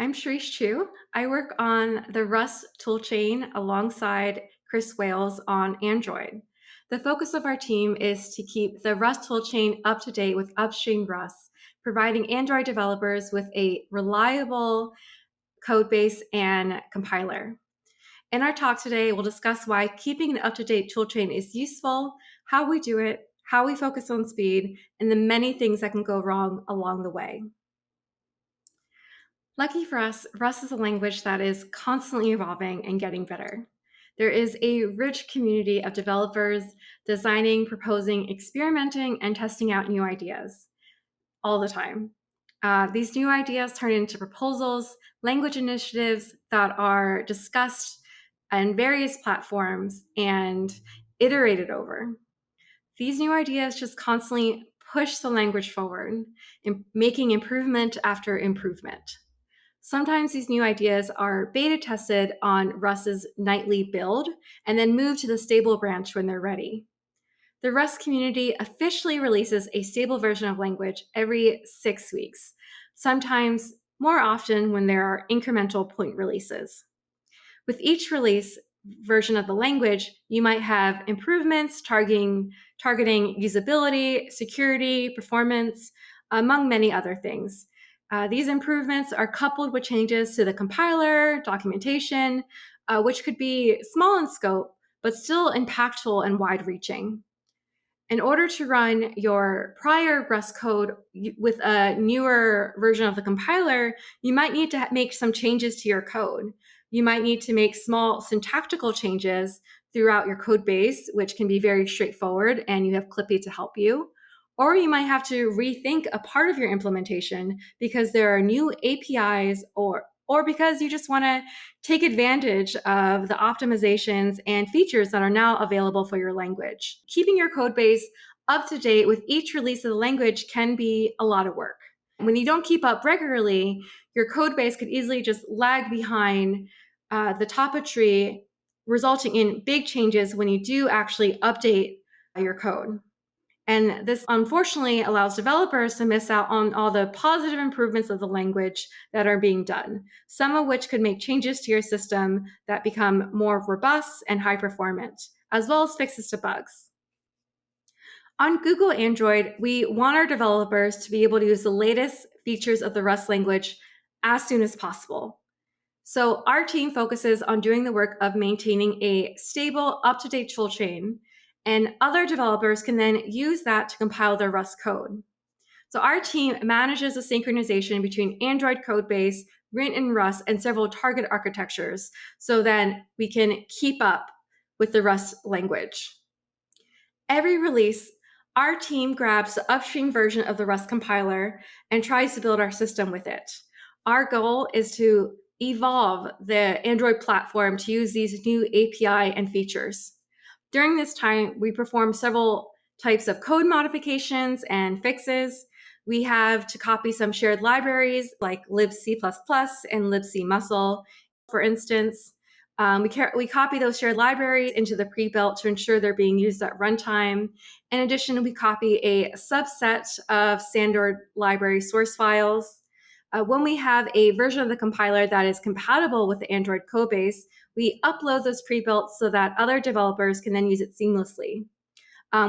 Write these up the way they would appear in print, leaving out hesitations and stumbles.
I'm Sharice Chu. I work on the Rust toolchain alongside Chris Wales on Android. The focus of our team is to keep the Rust toolchain up to date with upstream Rust, providing Android developers with a reliable code base and compiler. In our talk today, we'll discuss why keeping an up-to-date toolchain is useful, how we do it, how we focus on speed, and the many things that can go wrong along the way. Lucky for us, Rust is a language that is constantly evolving and getting better. There is a rich community of developers designing, proposing, experimenting, and testing out new ideas all the time. These new ideas turn into proposals, language initiatives that are discussed on various platforms and iterated over. These new ideas just constantly push the language forward, making improvement after improvement. Sometimes these new ideas are beta tested on Rust's nightly build and then move to the stable branch when they're ready. The Rust community officially releases a stable version of language every 6 weeks, sometimes more often when there are incremental point releases. With each release version of the language, you might have improvements targeting usability, security, performance, among many other things. These improvements are coupled with changes to the compiler, documentation, which could be small in scope, but still impactful and wide-reaching. In order to run your prior Rust code with a newer version of the compiler, you might need to make some changes to your code. You might need to make small syntactical changes throughout your code base, which can be very straightforward, and you have Clippy to help you. Or you might have to rethink a part of your implementation because there are new APIs or because you just want to take advantage of the optimizations and features that are now available for your language. Keeping your code base up to date with each release of the language can be a lot of work. When you don't keep up regularly, your code base could easily just lag behind the top of tree, resulting in big changes when you do actually update your code. And this unfortunately allows developers to miss out on all the positive improvements of the language that are being done, some of which could make changes to your system that become more robust and high performant, as well as fixes to bugs. On Google Android, we want our developers to be able to use the latest features of the Rust language as soon as possible. So our team focuses on doing the work of maintaining a stable, up-to-date toolchain, and other developers can then use that to compile their Rust code. So our team manages the synchronization between Android codebase, written in Rust, and several target architectures, so then we can keep up with the Rust language. Every release, our team grabs the upstream version of the Rust compiler and tries to build our system with it. Our goal is to evolve the Android platform to use these new API and features. During this time, we perform several types of code modifications and fixes. We have to copy some shared libraries like libc++ and libcmuscle, for instance. We copy those shared libraries into the pre-built to ensure they're being used at runtime. In addition, we copy a subset of standard library source files. When we have a version of the compiler that is compatible with the Android codebase, we upload those pre-built so that other developers can then use it seamlessly.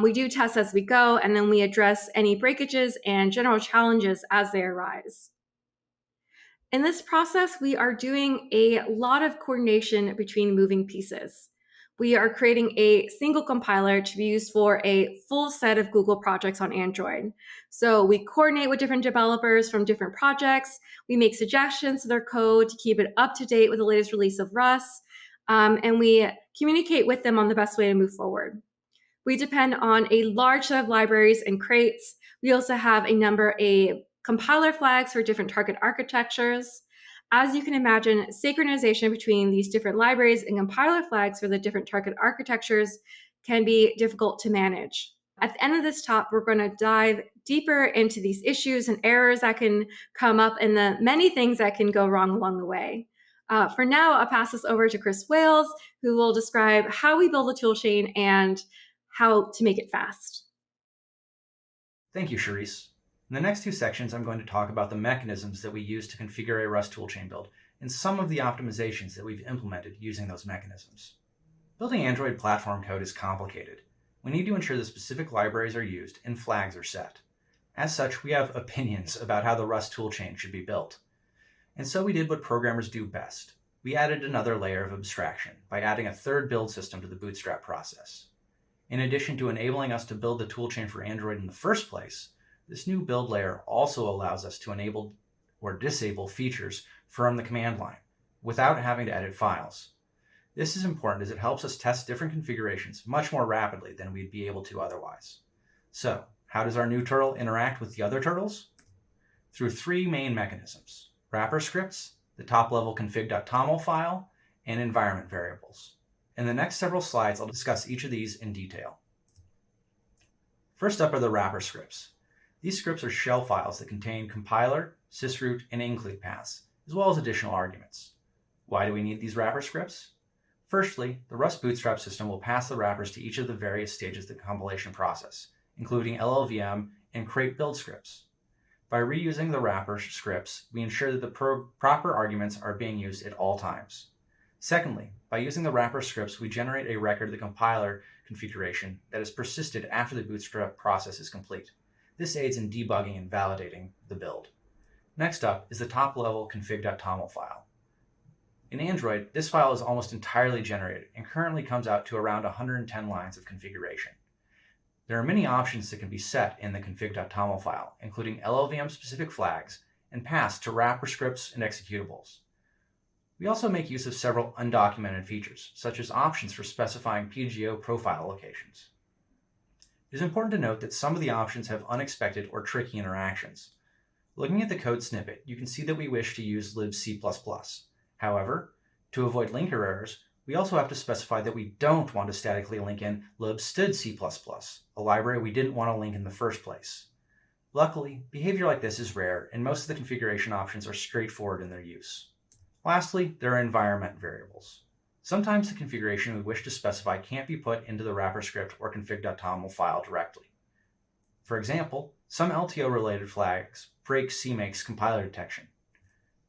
We do tests as we go, and then we address any breakages and general challenges as they arise. In this process, we are doing a lot of coordination between moving pieces. We are creating a single compiler to be used for a full set of Google projects on Android. So we coordinate with different developers from different projects. We make suggestions to their code to keep it up to date with the latest release of Rust. And we communicate with them on the best way to move forward. We depend on a large set of libraries and crates. We also have a number of compiler flags for different target architectures. As you can imagine, synchronization between these different libraries and compiler flags for the different target architectures can be difficult to manage. At the end of this talk, we're going to dive deeper into these issues and errors that can come up and the many things that can go wrong along the way. For now, I'll pass this over to Chris Wales, who will describe how we build a toolchain and how to make it fast. Thank you, Sharice. In the next two sections, I'm going to talk about the mechanisms that we use to configure a Rust toolchain build and some of the optimizations that we've implemented using those mechanisms. Building Android platform code is complicated. We need to ensure that specific libraries are used and flags are set. As such, we have opinions about how the Rust toolchain should be built. And so we did what programmers do best. We added another layer of abstraction by adding a third build system to the Bootstrap process. In addition to enabling us to build the toolchain for Android in the first place, this new build layer also allows us to enable or disable features from the command line without having to edit files. This is important as it helps us test different configurations much more rapidly than we'd be able to otherwise. So, how does our new turtle interact with the other turtles? Through three main mechanisms: wrapper scripts, the top-level config.toml file, and environment variables. In the next several slides, I'll discuss each of these in detail. First up are the wrapper scripts. These scripts are shell files that contain compiler, sysroot, and include paths, as well as additional arguments. Why do we need these wrapper scripts? Firstly, the Rust Bootstrap system will pass the wrappers to each of the various stages of the compilation process, including LLVM and crate build scripts. By reusing the wrapper scripts, we ensure that the proper arguments are being used at all times. Secondly, by using the wrapper scripts, we generate a record of the compiler configuration that is persisted after the Bootstrap process is complete. This aids in debugging and validating the build. Next up is the top-level config.toml file. In Android, this file is almost entirely generated and currently comes out to around 110 lines of configuration. There are many options that can be set in the config.toml file, including LLVM-specific flags and paths to wrapper scripts and executables. We also make use of several undocumented features, such as options for specifying PGO profile locations. It is important to note that some of the options have unexpected or tricky interactions. Looking at the code snippet, you can see that we wish to use libc++. However, to avoid linker errors, we also have to specify that we don't want to statically link in libstdc++, a library we didn't want to link in the first place. Luckily, behavior like this is rare, and most of the configuration options are straightforward in their use. Lastly, there are environment variables. Sometimes the configuration we wish to specify can't be put into the wrapper script or config.toml file directly. For example, some LTO-related flags break CMake's compiler detection.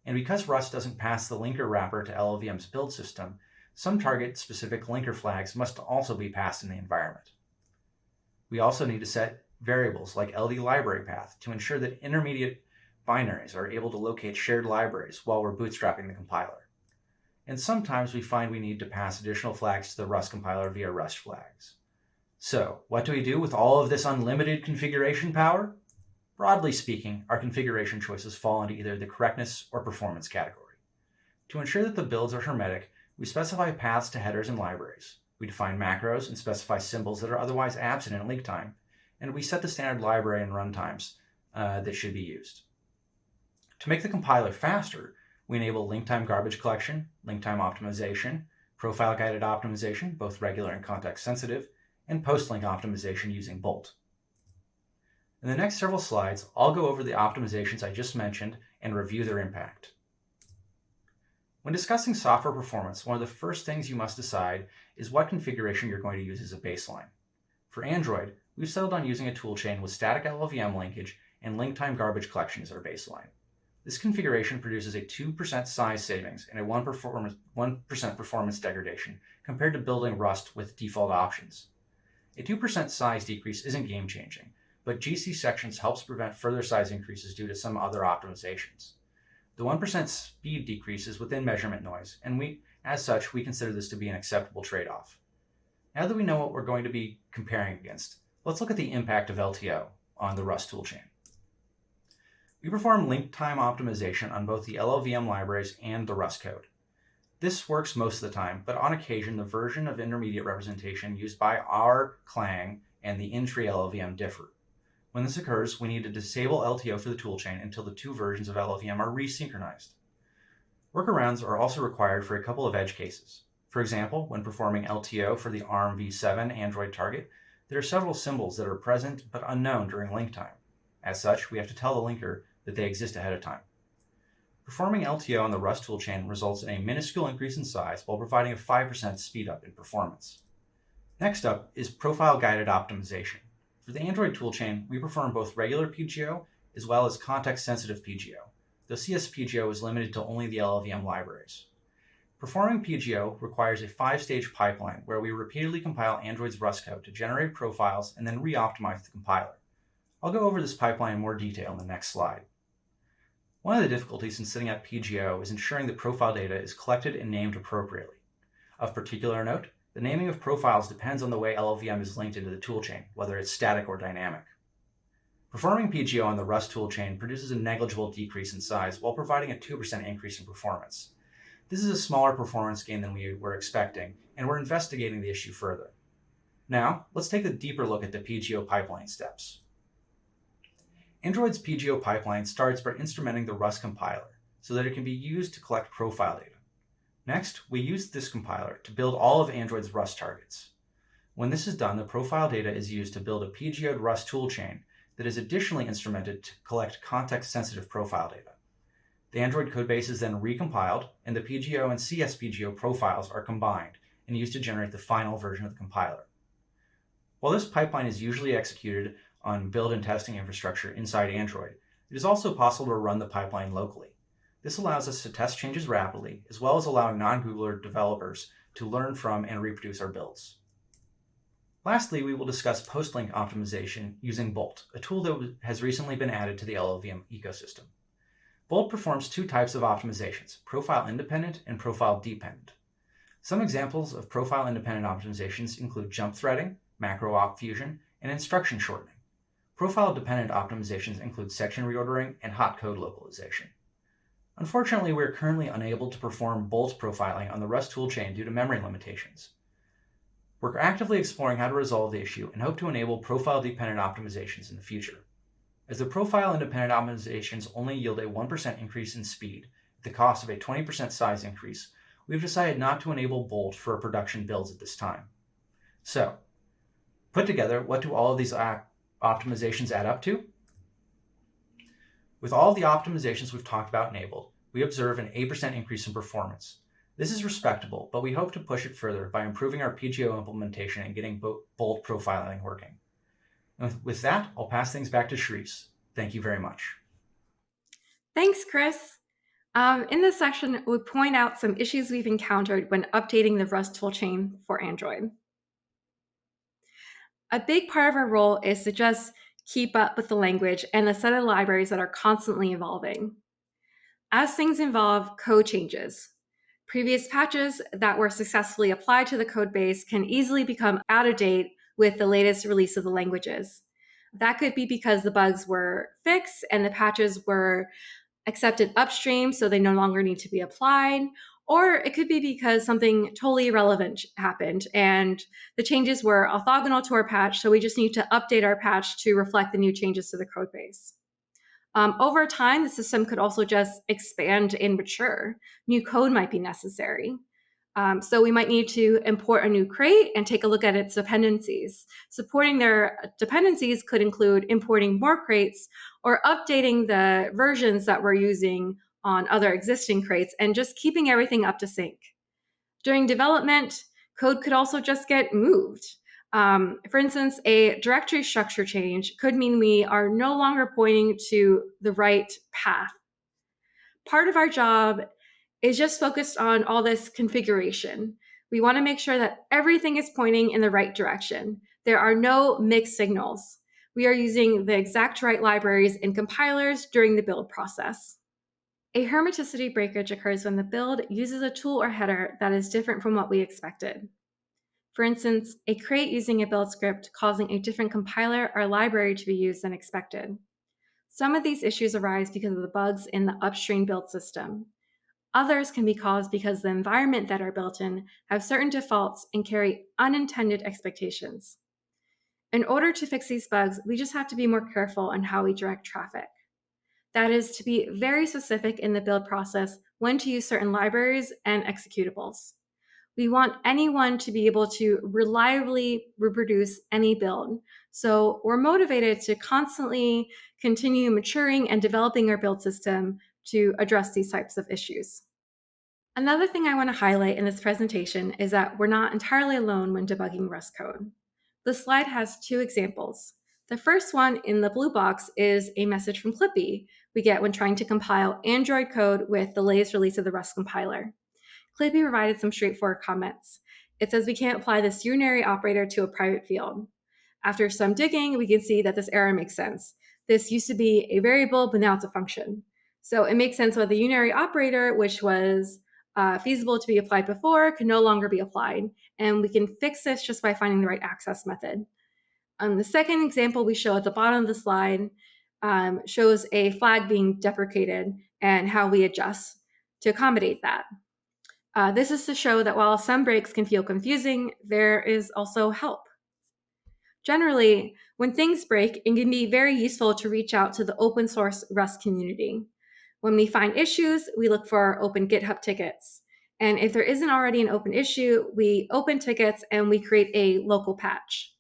And because Rust doesn't pass the linker wrapper to LLVM's build system, some target-specific linker flags must also be passed in the environment. We also need to set variables like LD library path to ensure that intermediate binaries are able to locate shared libraries while we're bootstrapping the compiler. And sometimes we find we need to pass additional flags to the Rust compiler via Rust flags. So, what do we do with all of this unlimited configuration power? Broadly speaking, our configuration choices fall into either the correctness or performance category. To ensure that the builds are hermetic, we specify paths to headers and libraries. We define macros and specify symbols that are otherwise absent in link time, and we set the standard library and runtimes that should be used. To make the compiler faster, we enable link time garbage collection, link time optimization, profile guided optimization, both regular and context sensitive, and post-link optimization using Bolt. In the next several slides, I'll go over the optimizations I just mentioned and review their impact. When discussing software performance, one of the first things you must decide is what configuration you're going to use as a baseline. For Android, we've settled on using a toolchain with static LLVM linkage and link time garbage collection as our baseline. This configuration produces a 2% size savings and a 1% performance degradation compared to building Rust with default options. A 2% size decrease isn't game-changing, but GC sections helps prevent further size increases due to some other optimizations. The 1% speed decrease is within measurement noise, and as such, we consider this to be an acceptable trade-off. Now that we know what we're going to be comparing against, let's look at the impact of LTO on the Rust toolchain. We perform link time optimization on both the LLVM libraries and the Rust code. This works most of the time, but on occasion, the version of intermediate representation used by our Clang and the in-tree LLVM differ. When this occurs, we need to disable LTO for the toolchain until the two versions of LLVM are resynchronized. Workarounds are also required for a couple of edge cases. For example, when performing LTO for the ARM v7 Android target, there are several symbols that are present but unknown during link time. As such, we have to tell the linker that they exist ahead of time. Performing LTO on the Rust toolchain results in a minuscule increase in size while providing a 5% speed up in performance. Next up is profile guided optimization. For the Android toolchain, we perform both regular PGO as well as context-sensitive PGO, though CSPGO is limited to only the LLVM libraries. Performing PGO requires a 5-stage pipeline where we repeatedly compile Android's Rust code to generate profiles and then re-optimize the compiler. I'll go over this pipeline in more detail in the next slide. One of the difficulties in setting up PGO is ensuring the profile data is collected and named appropriately. Of particular note, the naming of profiles depends on the way LLVM is linked into the toolchain, whether it's static or dynamic. Performing PGO on the Rust toolchain produces a negligible decrease in size while providing a 2% increase in performance. This is a smaller performance gain than we were expecting, and we're investigating the issue further. Now, let's take a deeper look at the PGO pipeline steps. Android's PGO pipeline starts by instrumenting the Rust compiler so that it can be used to collect profile data. Next, we use this compiler to build all of Android's Rust targets. When this is done, the profile data is used to build a PGO'd Rust toolchain that is additionally instrumented to collect context-sensitive profile data. The Android codebase is then recompiled, and the PGO and CSPGO profiles are combined and used to generate the final version of the compiler. While this pipeline is usually executed on build and testing infrastructure inside Android, it is also possible to run the pipeline locally. This allows us to test changes rapidly, as well as allowing non-Googler developers to learn from and reproduce our builds. Lastly, we will discuss post-link optimization using Bolt, a tool that has recently been added to the LLVM ecosystem. Bolt performs two types of optimizations, profile-independent and profile-dependent. Some examples of profile-independent optimizations include jump threading, macro-op fusion, and instruction shortening. Profile-dependent optimizations include section reordering and hot code localization. Unfortunately, we are currently unable to perform Bolt profiling on the Rust toolchain due to memory limitations. We're actively exploring how to resolve the issue and hope to enable profile-dependent optimizations in the future. As the profile-independent optimizations only yield a 1% increase in speed at the cost of a 20% size increase, we've decided not to enable Bolt for production builds at this time. So, put together, what do all of these optimizations add up to? With all the optimizations we've talked about enabled, we observe an 8% increase in performance. This is respectable, but we hope to push it further by improving our PGO implementation and getting Bolt profiling working. And with that, I'll pass things back to Sharice. Thank you very much. Thanks, Chris. In this section, we point out some issues we've encountered when updating the Rust toolchain for Android. A big part of our role is to just keep up with the language and the set of libraries that are constantly evolving. As things evolve, code changes. Previous patches that were successfully applied to the code base can easily become out of date with the latest release of the languages. That could be because the bugs were fixed and the patches were accepted upstream, so they no longer need to be applied, or it could be because something totally irrelevant happened and the changes were orthogonal to our patch, so we just need to update our patch to reflect the new changes to the code base. Over time, the system could also just expand and mature. New code might be necessary. So we might need to import a new crate and take a look at its dependencies. Supporting their dependencies could include importing more crates or updating the versions that we're using on other existing crates and just keeping everything up to sync. During development, code could also just get moved. For instance, a directory structure change could mean we are no longer pointing to the right path. Part of our job is just focused on all this configuration. We want to make sure that everything is pointing in the right direction. There are no mixed signals. We are using the exact right libraries and compilers during the build process. A hermeticity breakage occurs when the build uses a tool or header that is different from what we expected. For instance, a crate using a build script causing a different compiler or library to be used than expected. Some of these issues arise because of the bugs in the upstream build system. Others can be caused because the environment that are built in have certain defaults and carry unintended expectations. In order to fix these bugs, we just have to be more careful on how we direct traffic. That is to be very specific in the build process when to use certain libraries and executables. We want anyone to be able to reliably reproduce any build. So we're motivated to constantly continue maturing and developing our build system to address these types of issues. Another thing I want to highlight in this presentation is that we're not entirely alone when debugging Rust code. The slide has two examples. The first one in the blue box is a message from Clippy we get when trying to compile Android code with the latest release of the Rust compiler. Clippy provided some straightforward comments. It says we can't apply this unary operator to a private field. After some digging, we can see that this error makes sense. This used to be a variable, but now it's a function. So it makes sense why the unary operator, which was feasible to be applied before, can no longer be applied. And we can fix this just by finding the right access method. The second example we show at the bottom of the slide shows a flag being deprecated and how we adjust to accommodate that. This is to show that while some breaks can feel confusing, there is also help. Generally, when things break, it can be very useful to reach out to the open source Rust community. When we find issues, we look for open GitHub tickets. And if there isn't already an open issue, we open tickets and we create a local patch.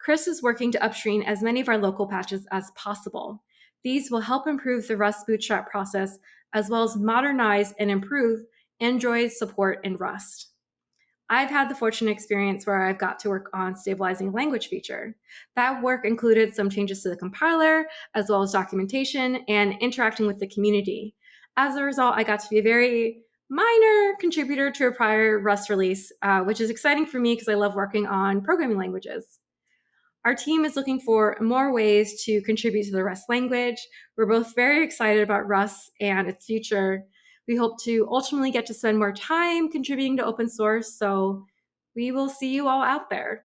Chris is working to upstream as many of our local patches as possible. These will help improve the Rust bootstrap process, as well as modernize and improve Android support in Rust. I've had the fortunate experience where I've got to work on stabilizing language feature. That work included some changes to the compiler, as well as documentation and interacting with the community. As a result, I got to be a very minor contributor to a prior Rust release, which is exciting for me because I love working on programming languages. Our team is looking for more ways to contribute to the Rust language. We're both very excited about Rust and its future. We hope to ultimately get to spend more time contributing to open source, so we will see you all out there.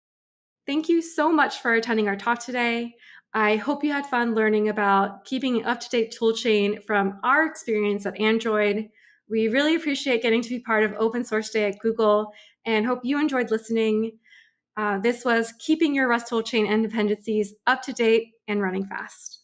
Thank you so much for attending our talk today. I hope you had fun learning about keeping an up-to-date toolchain from our experience at Android. We really appreciate getting to be part of Open Source Day at Google and hope you enjoyed listening. This was keeping your Rust toolchain and dependencies up to date and running fast.